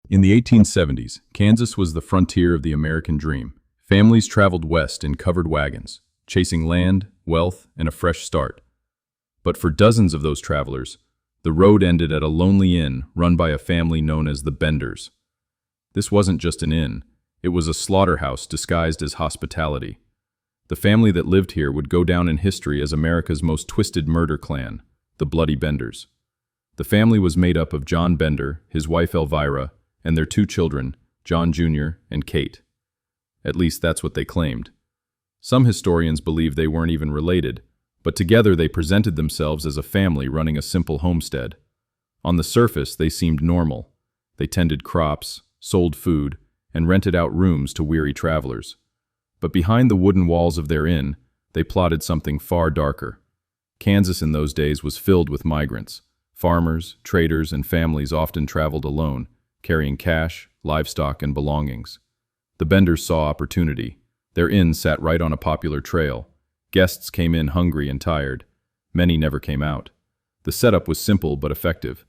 In the 1870s, Kansas was the frontier of the American dream. Families traveled west in covered wagons, chasing land, wealth, and a fresh start. But for dozens of those travelers, the road ended at a lonely inn run by a family known as the Benders. This wasn't just an inn, it was a slaughterhouse disguised as hospitality. The family that lived here would go down in history as America's most twisted murder clan, the Bloody Benders. The family was made up of John Bender, his wife Elvira, and their two children, John Jr. and Kate. At least that's what they claimed. Some historians believe they weren't even related, but together they presented themselves as a family running a simple homestead. On the surface, they seemed normal. They tended crops, sold food, and rented out rooms to weary travelers. But behind the wooden walls of their inn, they plotted something far darker. Kansas in those days was filled with migrants. Farmers, traders, and families often traveled alone, carrying cash, livestock, and belongings. The Benders saw opportunity. Their inn sat right on a popular trail. Guests came in hungry and tired. Many never came out. The setup was simple but effective.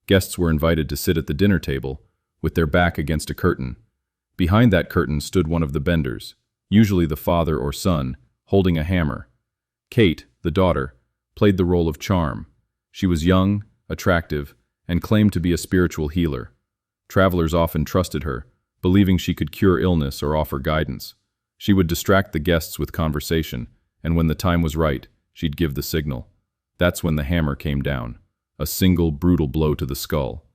Guests were invited to sit at the dinner table, with their back against a curtain. Behind that curtain stood one of the Benders, usually the father or son, holding a hammer. Kate, the daughter, played the role of charm. She was young, attractive, and claimed to be a spiritual healer. Travelers often trusted her, believing she could cure illness or offer guidance. She would distract the guests with conversation, and when the time was right, she'd give the signal. That's when the hammer came down, a single brutal blow to the skull.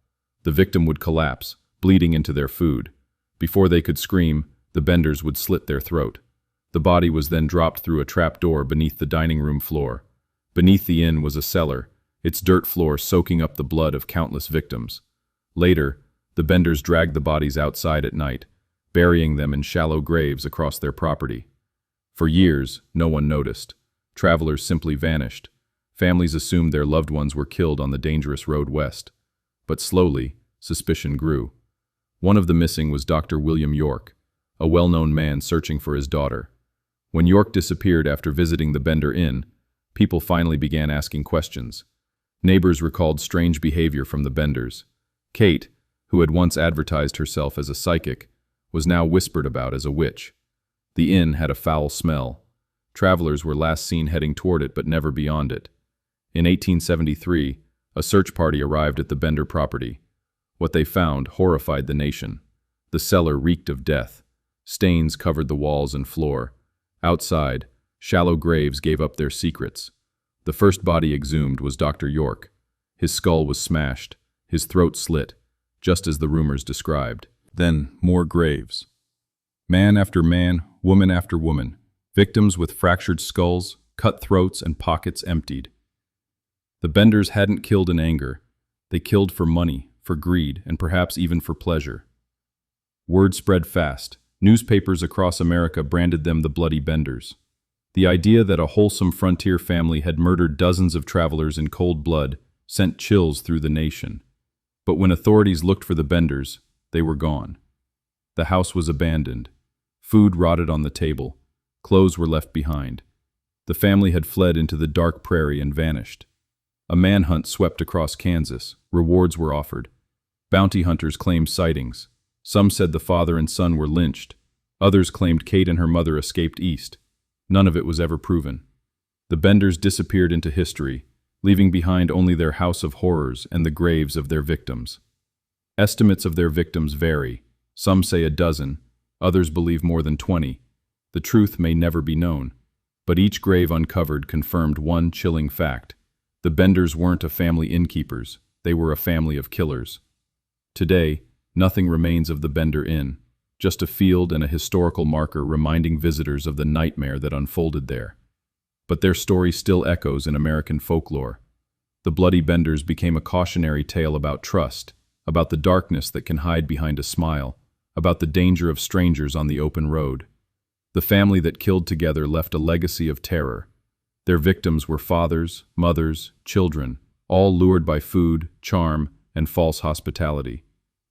The victim would collapse, bleeding into their food. Before they could scream, the Benders would slit their throat. The body was then dropped through a trap door beneath the dining room floor. Beneath the inn was a cellar, its dirt floor soaking up the blood of countless victims. Later, the Benders dragged the bodies outside at night, burying them in shallow graves across their property. For years, no one noticed. Travelers simply vanished. Families assumed their loved ones were killed on the dangerous road west. But slowly, suspicion grew. One of the missing was Dr. William York, a well-known man searching for his daughter. When York disappeared after visiting the Bender Inn, people finally began asking questions. Neighbors recalled strange behavior from the Benders. Kate, who had once advertised herself as a psychic, was now whispered about as a witch. The inn had a foul smell. Travelers were last seen heading toward it but never beyond it. In 1873, a search party arrived at the Bender property. What they found horrified the nation. The cellar reeked of death. Stains covered the walls and floor. Outside, shallow graves gave up their secrets. The first body exhumed was Dr. York. His skull was smashed, his throat slit, just as the rumors described. Then more graves. Man after man, woman after woman, victims with fractured skulls, cut throats, and pockets emptied. The Benders hadn't killed in anger. They killed for money, for greed, and perhaps even for pleasure. Word spread fast. Newspapers across America branded them the Bloody Benders. The idea that a wholesome frontier family had murdered dozens of travelers in cold blood sent chills through the nation. But when authorities looked for the Benders, they were gone. The house was abandoned. Food rotted on the table. Clothes were left behind. The family had fled into the dark prairie and vanished. A manhunt swept across Kansas. Rewards were offered. Bounty hunters claimed sightings. Some said the father and son were lynched. Others claimed Kate and her mother escaped east. None of it was ever proven. The Benders disappeared into history, leaving behind only their house of horrors and the graves of their victims. Estimates of their victims vary. Some say a dozen, others believe more than 20. The truth may never be known, but each grave uncovered confirmed one chilling fact. The Benders weren't a family innkeepers, they were a family of killers. Today, nothing remains of the Bender Inn, just a field and a historical marker reminding visitors of the nightmare that unfolded there. But their story still echoes in American folklore. The Bloody Benders became a cautionary tale about trust, about the darkness that can hide behind a smile, about the danger of strangers on the open road. The family that killed together left a legacy of terror. Their victims were fathers, mothers, children, all lured by food, charm, and false hospitality.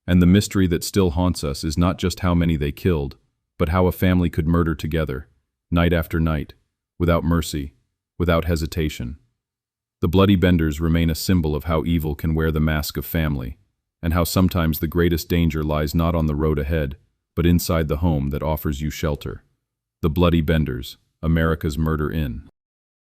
And the mystery that still haunts us is not just how many they killed, but how a family could murder together, night after night, without mercy, without hesitation. The Bloody Benders remain a symbol of how evil can wear the mask of family, and how sometimes the greatest danger lies not on the road ahead, but inside the home that offers you shelter. The Bloody Benders, America's Murder Inn.